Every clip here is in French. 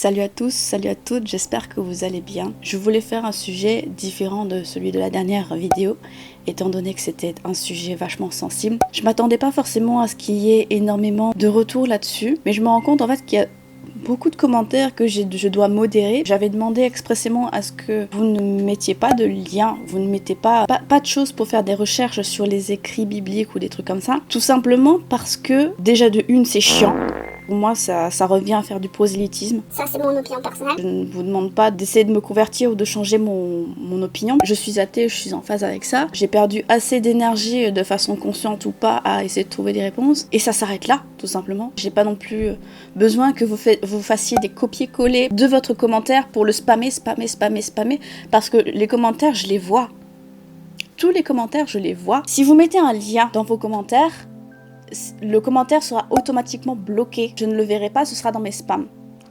Salut à tous, salut à toutes, j'espère que vous allez bien. Je voulais faire un sujet différent de celui de la dernière vidéo, étant donné que c'était un sujet vachement sensible. Je m'attendais pas forcément à ce qu'il y ait énormément de retours là-dessus, mais je me rends compte en fait qu'il y a beaucoup de commentaires que je dois modérer. J'avais demandé expressément à ce que vous ne mettiez pas de lien, vous ne mettez pas de choses pour faire des recherches sur les écrits bibliques ou des trucs comme ça. Tout simplement parce que, déjà de une, c'est chiant. Pour moi, ça revient à faire du prosélytisme. Ça, c'est mon opinion personnelle. Je ne vous demande pas d'essayer de me convertir ou de changer mon opinion. Je suis athée, je suis en phase avec ça. J'ai perdu assez d'énergie, de façon consciente ou pas, à essayer de trouver des réponses. Et ça s'arrête là, tout simplement. J'ai pas non plus besoin que vous fassiez des copier-coller de votre commentaire pour le spammer, parce que les commentaires, je les vois. Tous les commentaires, je les vois. Si vous mettez un lien dans vos commentaires, le commentaire sera automatiquement bloqué. Je ne le verrai pas, ce sera dans mes spams.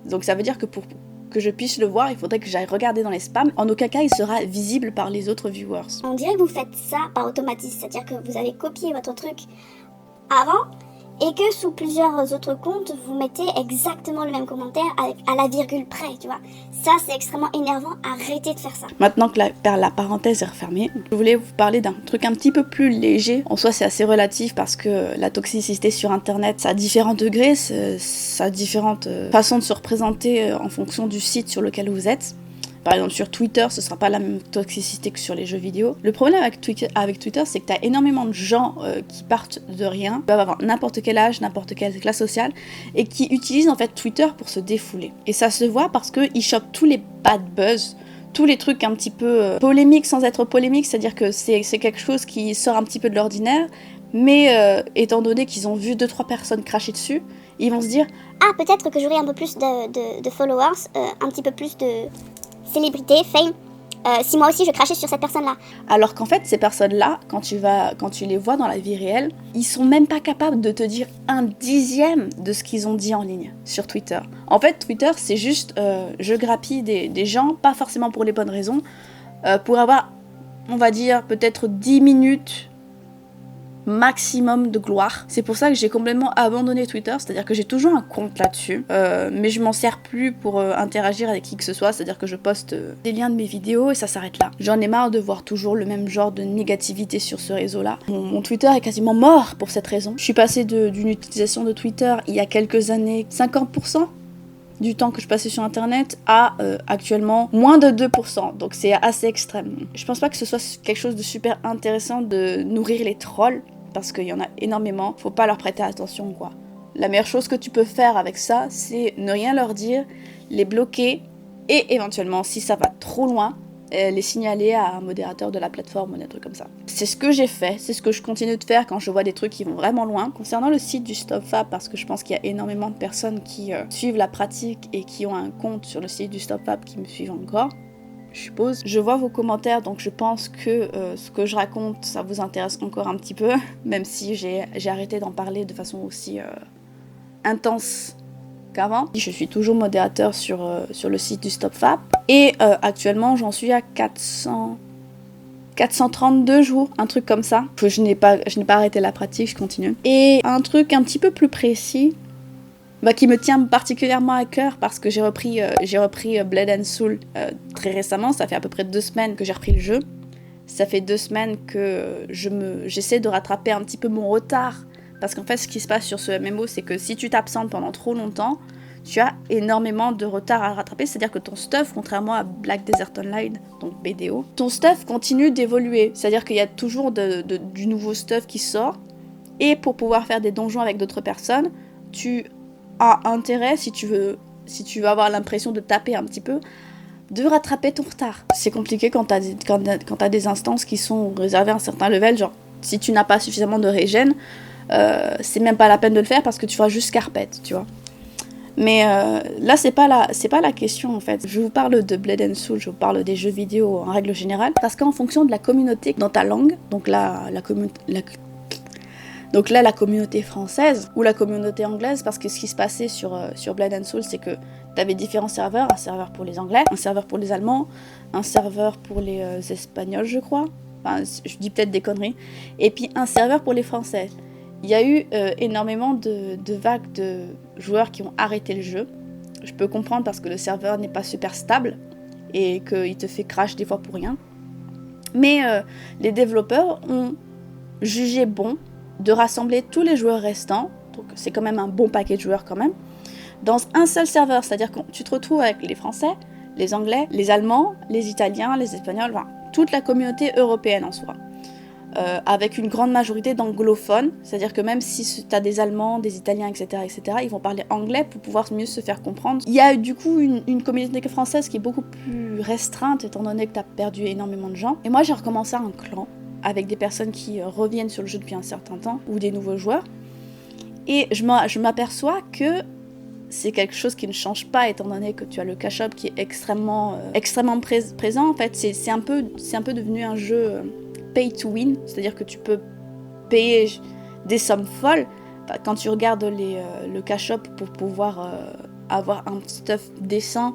Donc ça veut dire que pour que je puisse le voir, il faudrait que j'aille regarder dans les spams. En aucun cas, il sera visible par les autres viewers. On dirait que vous faites ça par automatisme, c'est-à-dire que vous avez copié votre truc avant et que sous plusieurs autres comptes, vous mettez exactement le même commentaire à la virgule près, tu vois. Ça, c'est extrêmement énervant, arrêtez de faire ça. Maintenant que la parenthèse est refermée, je voulais vous parler d'un truc un petit peu plus léger. En soi, c'est assez relatif parce que la toxicité sur Internet, ça a différents degrés, ça a différentes façons de se représenter en fonction du site sur lequel vous êtes. Par exemple, sur Twitter, ce sera pas la même toxicité que sur les jeux vidéo. Le problème avec Twitter, c'est que tu as énormément de gens qui partent de rien, qui peuvent avoir n'importe quel âge, n'importe quelle classe sociale, et qui utilisent en fait Twitter pour se défouler. Et ça se voit parce qu'ils chopent tous les bad buzz, tous les trucs un petit peu polémiques sans être polémiques, c'est-à-dire que c'est quelque chose qui sort un petit peu de l'ordinaire, mais étant donné qu'ils ont vu 2-3 personnes cracher dessus, ils vont se dire « Ah, peut-être que j'aurai un peu plus de followers, un petit peu plus de célébrité, fame, si moi aussi je crachais sur cette personne-là. » Alors qu'en fait, ces personnes-là, quand tu les vois dans la vie réelle, ils sont même pas capables de te dire un dixième de ce qu'ils ont dit en ligne sur Twitter. En fait, Twitter, c'est juste je grappille des gens, pas forcément pour les bonnes raisons, pour avoir, on va dire, peut-être 10 minutes maximum de gloire. C'est pour ça que j'ai complètement abandonné Twitter, c'est-à-dire que j'ai toujours un compte là-dessus, mais je m'en sers plus pour interagir avec qui que ce soit, c'est-à-dire que je poste des liens de mes vidéos et ça s'arrête là. J'en ai marre de voir toujours le même genre de négativité sur ce réseau-là. Mon Twitter est quasiment mort pour cette raison. Je suis passée d'une utilisation de Twitter il y a quelques années, 50% du temps que je passais sur internet à actuellement moins de 2%, donc c'est assez extrême. Je pense pas que ce soit quelque chose de super intéressant de nourrir les trolls, parce qu'il y en a énormément, faut pas leur prêter attention quoi. La meilleure chose que tu peux faire avec ça, c'est ne rien leur dire, les bloquer, et éventuellement, si ça va trop loin, les signaler à un modérateur de la plateforme ou des trucs comme ça. C'est ce que j'ai fait, c'est ce que je continue de faire quand je vois des trucs qui vont vraiment loin. Concernant le site du StopFap, parce que je pense qu'il y a énormément de personnes qui suivent la pratique et qui ont un compte sur le site du StopFap qui me suivent encore, je suppose. Je vois vos commentaires, donc je pense que ce que je raconte, ça vous intéresse encore un petit peu, même si j'ai arrêté d'en parler de façon aussi intense qu'avant. Je suis toujours modérateur sur le site du StopFap et actuellement j'en suis à 432 jours, un truc comme ça. Je n'ai pas arrêté la pratique, je continue. Et un truc un petit peu plus précis, qui me tient particulièrement à cœur parce que j'ai repris Blood and Soul très récemment, ça fait à peu près 2 semaines que j'ai repris le jeu. Ça fait 2 semaines que j'essaie de rattraper un petit peu mon retard. Parce qu'en fait, ce qui se passe sur ce MMO, c'est que si tu t'absentes pendant trop longtemps, tu as énormément de retard à rattraper. C'est-à-dire que ton stuff, contrairement à Black Desert Online, donc BDO, ton stuff continue d'évoluer. C'est-à-dire qu'il y a toujours du nouveau stuff qui sort. Et pour pouvoir faire des donjons avec d'autres personnes, tu as intérêt, si tu veux avoir l'impression de taper un petit peu, de rattraper ton retard. C'est compliqué quand t'as des instances qui sont réservées à un certain level. Genre, si tu n'as pas suffisamment de régène, c'est même pas la peine de le faire parce que tu feras juste carpette, tu vois. Mais là, c'est pas la question en fait. Je vous parle de Blood and Soul, je vous parle des jeux vidéo en règle générale, parce qu'en fonction de la communauté dans ta langue, donc là, la communauté française ou la communauté anglaise, parce que ce qui se passait sur Blood and Soul, c'est que t'avais différents serveurs, un serveur pour les Anglais, un serveur pour les Allemands, un serveur pour les Espagnols, je crois. Enfin, je dis peut-être des conneries. Et puis un serveur pour les Français. Il y a eu énormément de vagues de joueurs qui ont arrêté le jeu. Je peux comprendre parce que le serveur n'est pas super stable et qu'il te fait crash des fois pour rien. Mais les développeurs ont jugé bon de rassembler tous les joueurs restants, donc c'est quand même un bon paquet de joueurs quand même, dans un seul serveur. C'est-à-dire que tu te retrouves avec les Français, les Anglais, les Allemands, les Italiens, les Espagnols, enfin, toute la communauté européenne en soi. Avec une grande majorité d'anglophones, c'est-à-dire que même si tu as des Allemands, des Italiens, etc., ils vont parler anglais pour pouvoir mieux se faire comprendre. Il y a du coup une communauté française qui est beaucoup plus restreinte, étant donné que tu as perdu énormément de gens. Et moi, j'ai recommencé un clan, avec des personnes qui reviennent sur le jeu depuis un certain temps, ou des nouveaux joueurs. Et je m'aperçois que c'est quelque chose qui ne change pas, étant donné que tu as le cash-up qui est extrêmement présent. En fait, c'est un peu devenu un jeu pay to win, c'est-à-dire que tu peux payer des sommes folles quand tu regardes le cash-up pour pouvoir avoir un stuff décent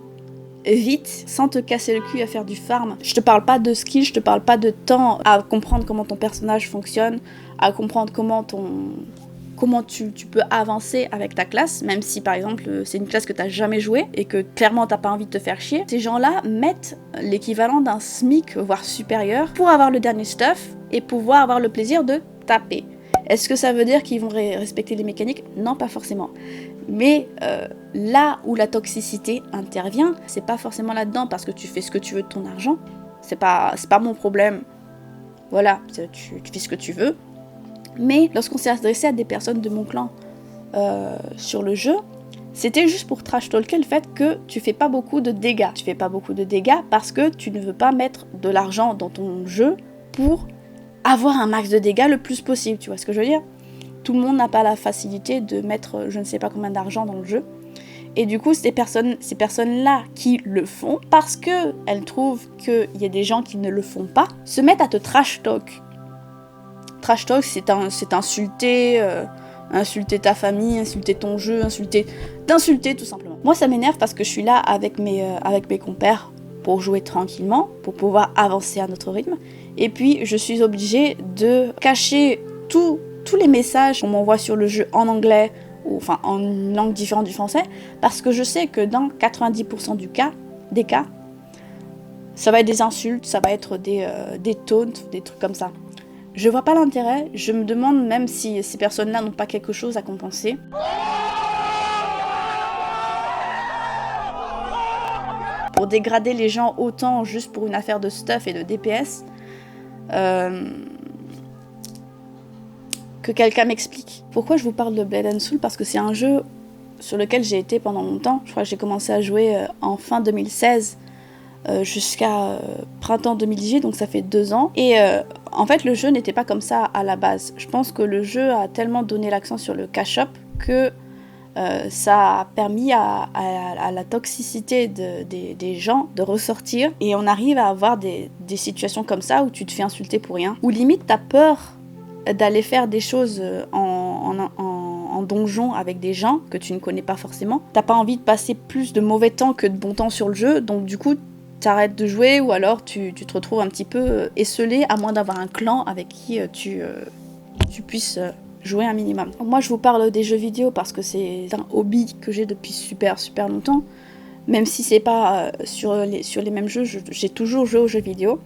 vite, sans te casser le cul à faire du farm. Je te parle pas de skill, je te parle pas de temps à comprendre comment ton personnage fonctionne, à comprendre comment tu peux avancer avec ta classe, même si par exemple c'est une classe que t'as jamais jouée et que clairement t'as pas envie de te faire chier. Ces gens-là mettent l'équivalent d'un SMIC, voire supérieur, pour avoir le dernier stuff et pouvoir avoir le plaisir de taper. Est-ce que ça veut dire qu'ils vont respecter les mécaniques ? Non, pas forcément. Mais là où la toxicité intervient, c'est pas forcément là-dedans, parce que tu fais ce que tu veux de ton argent. C'est pas mon problème. Voilà, tu fais ce que tu veux. Mais lorsqu'on s'est adressé à des personnes de mon clan sur le jeu, c'était juste pour trash talker le fait que tu fais pas beaucoup de dégâts. Tu fais pas beaucoup de dégâts parce que tu ne veux pas mettre de l'argent dans ton jeu pour avoir un max de dégâts le plus possible. Tu vois ce que je veux dire ? Tout le monde n'a pas la facilité de mettre je ne sais pas combien d'argent dans le jeu. Et du coup, ces personnes-là qui le font, parce qu'elles trouvent qu'il y a des gens qui ne le font pas, se mettent à te trash talk. Trash talk, c'est insulter ta famille, insulter ton jeu, d'insulter tout simplement. Moi, ça m'énerve parce que je suis là avec mes compères pour jouer tranquillement, pour pouvoir avancer à notre rythme. Et puis, je suis obligée de cacher tous les messages qu'on m'envoie sur le jeu en anglais, ou enfin en une langue différente du français, parce que je sais que dans 90% des cas, ça va être des insultes, ça va être des taunts, des trucs comme ça. Je vois pas l'intérêt, je me demande même si ces personnes-là n'ont pas quelque chose à compenser. Pour dégrader les gens autant juste pour une affaire de stuff et de DPS, que quelqu'un m'explique. Pourquoi je vous parle de Blade and Soul ? Parce que c'est un jeu sur lequel j'ai été pendant longtemps. Je crois que j'ai commencé à jouer en fin 2016 jusqu'à printemps 2018, donc ça fait 2 ans. Et en fait, le jeu n'était pas comme ça à la base. Je pense que le jeu a tellement donné l'accent sur le cash-up que ça a permis à la toxicité des gens de ressortir. Et on arrive à avoir des situations comme ça où tu te fais insulter pour rien. Ou limite, t'as peur d'aller faire des choses en donjon avec des gens que tu ne connais pas forcément. T'as pas envie de passer plus de mauvais temps que de bon temps sur le jeu, donc du coup t'arrêtes de jouer, ou alors tu te retrouves un petit peu esselé, à moins d'avoir un clan avec qui tu puisses jouer un minimum. Moi je vous parle des jeux vidéo parce que c'est un hobby que j'ai depuis super longtemps, même si c'est pas sur les mêmes jeux, j'ai toujours joué aux jeux vidéo.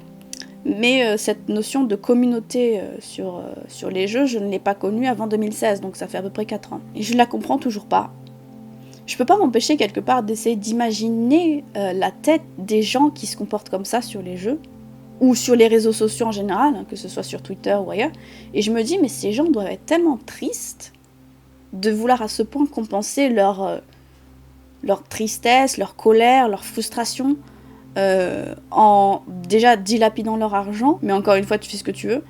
Mais cette notion de communauté sur les jeux, je ne l'ai pas connue avant 2016, donc ça fait à peu près 4 ans. Et je la comprends toujours pas. Je peux pas m'empêcher quelque part d'essayer d'imaginer la tête des gens qui se comportent comme ça sur les jeux, ou sur les réseaux sociaux en général, hein, que ce soit sur Twitter ou ailleurs. Et je me dis, mais ces gens doivent être tellement tristes de vouloir à ce point compenser leur tristesse, leur colère, leur frustration, en déjà dilapidant leur argent, mais encore une fois tu fais ce que tu veux,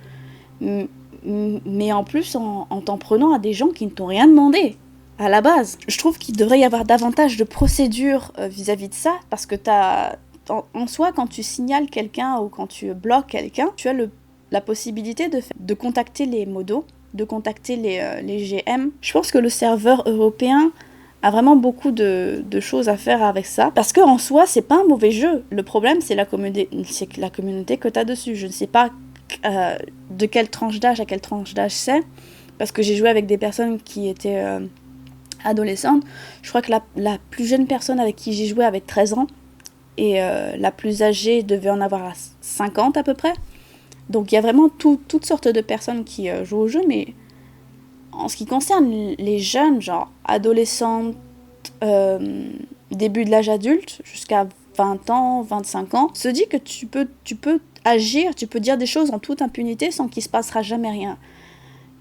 mais en plus en t'en prenant à des gens qui ne t'ont rien demandé à la base. Je trouve qu'il devrait y avoir davantage de procédures vis-à-vis de ça, parce que en soi, quand tu signales quelqu'un ou quand tu bloques quelqu'un, tu as la possibilité de contacter les modos, de contacter les GM. Je pense que le serveur européen a vraiment beaucoup de choses à faire avec ça, parce qu'en soi c'est pas un mauvais jeu. Le problème c'est la communauté que t'as dessus. Je ne sais pas de quelle tranche d'âge à quelle tranche d'âge c'est, parce que j'ai joué avec des personnes qui étaient adolescente. Je crois que la plus jeune personne avec qui j'ai joué avait 13 ans. Et la plus âgée devait en avoir 50 à peu près. Donc il y a vraiment toutes sortes de personnes qui jouent au jeu, mais en ce qui concerne les jeunes, genre adolescentes, début de l'âge adulte, jusqu'à 20 ans, 25 ans, se dit que tu peux agir, tu peux dire des choses en toute impunité sans qu'il se passera jamais rien.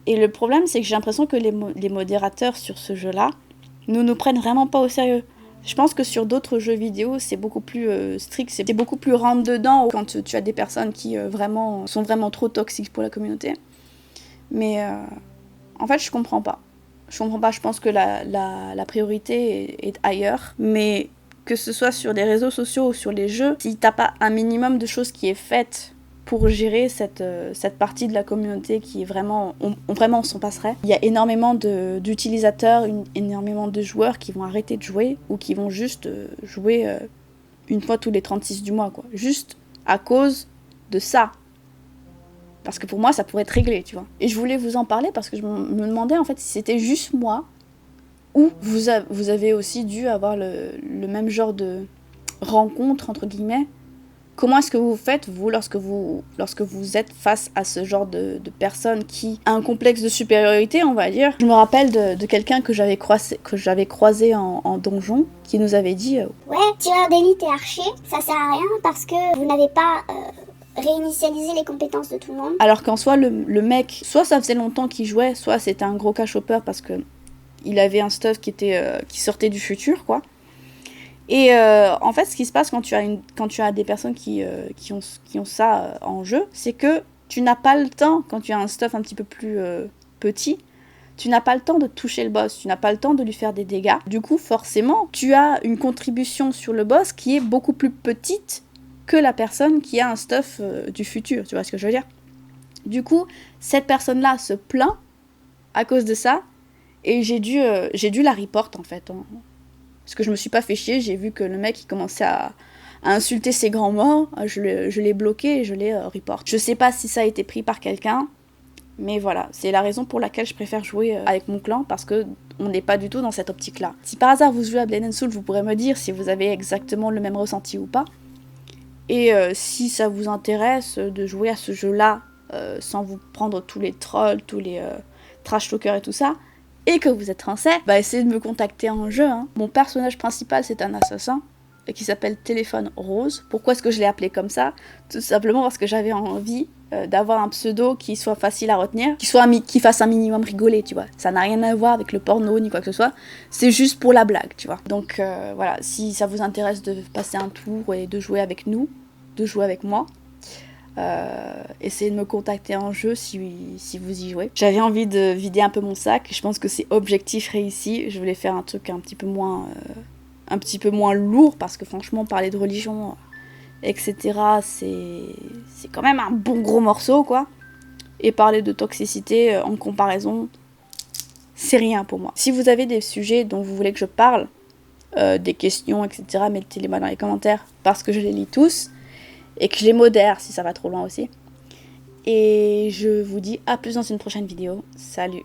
Et le problème, c'est que j'ai l'impression que les modérateurs sur ce jeu-là nous prennent vraiment pas au sérieux. Je pense que sur d'autres jeux vidéo, c'est beaucoup plus strict, c'est beaucoup plus rentre-dedans quand tu as des personnes qui sont vraiment trop toxiques pour la communauté. Mais en fait, je comprends pas. Je pense que la priorité est ailleurs. Mais que ce soit sur les réseaux sociaux ou sur les jeux, si t'as pas un minimum de choses qui est faite pour gérer cette partie de la communauté qui est vraiment, on s'en passerait. Il y a énormément d'utilisateurs, énormément de joueurs qui vont arrêter de jouer ou qui vont juste jouer une fois tous les 36 du mois, quoi. Juste à cause de ça. Parce que pour moi, ça pourrait être réglé, tu vois. Et je voulais vous en parler parce que je me demandais en fait si c'était juste moi ou vous avez aussi dû avoir le même genre de rencontre, entre guillemets. Comment est-ce que vous faites, vous, lorsque vous êtes face à ce genre de personne qui a un complexe de supériorité, on va dire. Je me rappelle de quelqu'un que j'avais croisé en donjon, qui nous avait dit ouais, tireur d'élite et archer, ça sert à rien parce que vous n'avez pas réinitialisé les compétences de tout le monde. Alors qu'en soi, le mec, soit ça faisait longtemps qu'il jouait, soit c'était un gros cash-hopper parce que il avait un stuff qui sortait du futur, quoi. Et en fait, ce qui se passe quand tu as des personnes qui ont ça en jeu, c'est que tu n'as pas le temps, quand tu as un stuff un petit peu plus petit, tu n'as pas le temps de toucher le boss, tu n'as pas le temps de lui faire des dégâts. Du coup, forcément, tu as une contribution sur le boss qui est beaucoup plus petite que la personne qui a un stuff du futur, tu vois ce que je veux dire ? Du coup, cette personne-là se plaint à cause de ça, et j'ai dû la report en fait, parce que je me suis pas fait chier, j'ai vu que le mec il commençait à insulter ses grands morts, je l'ai bloqué et je l'ai report. Je sais pas si ça a été pris par quelqu'un, mais voilà, c'est la raison pour laquelle je préfère jouer avec mon clan, parce que on n'est pas du tout dans cette optique-là. Si par hasard vous jouez à Blade & Soul, vous pourrez me dire si vous avez exactement le même ressenti ou pas. Et si ça vous intéresse de jouer à ce jeu-là, sans vous prendre tous les trolls, tous les trash talkers et tout ça, et que vous êtes français, bah essayez de me contacter en jeu. Hein. Mon personnage principal, c'est un assassin qui s'appelle Téléphone Rose. Pourquoi est-ce que je l'ai appelé comme ça ? Tout simplement parce que j'avais envie d'avoir un pseudo qui soit facile à retenir, qui fasse un minimum rigoler, tu vois. Ça n'a rien à voir avec le porno ni quoi que ce soit. C'est juste pour la blague, tu vois. Donc voilà, si ça vous intéresse de passer un tour et de jouer avec nous, de jouer avec moi, essayez de me contacter en jeu si vous y jouez. J'avais envie de vider un peu mon sac, je pense que c'est objectif réussi. Je voulais faire un truc un petit peu moins lourd, parce que franchement parler de religion, etc., c'est quand même un bon gros morceau, quoi. Et parler de toxicité en comparaison, c'est rien pour moi. Si vous avez des sujets dont vous voulez que je parle, des questions, etc., mettez-les-moi dans les commentaires, parce que je les lis tous. Et que je les modère si ça va trop loin aussi. Et je vous dis à plus dans une prochaine vidéo. Salut!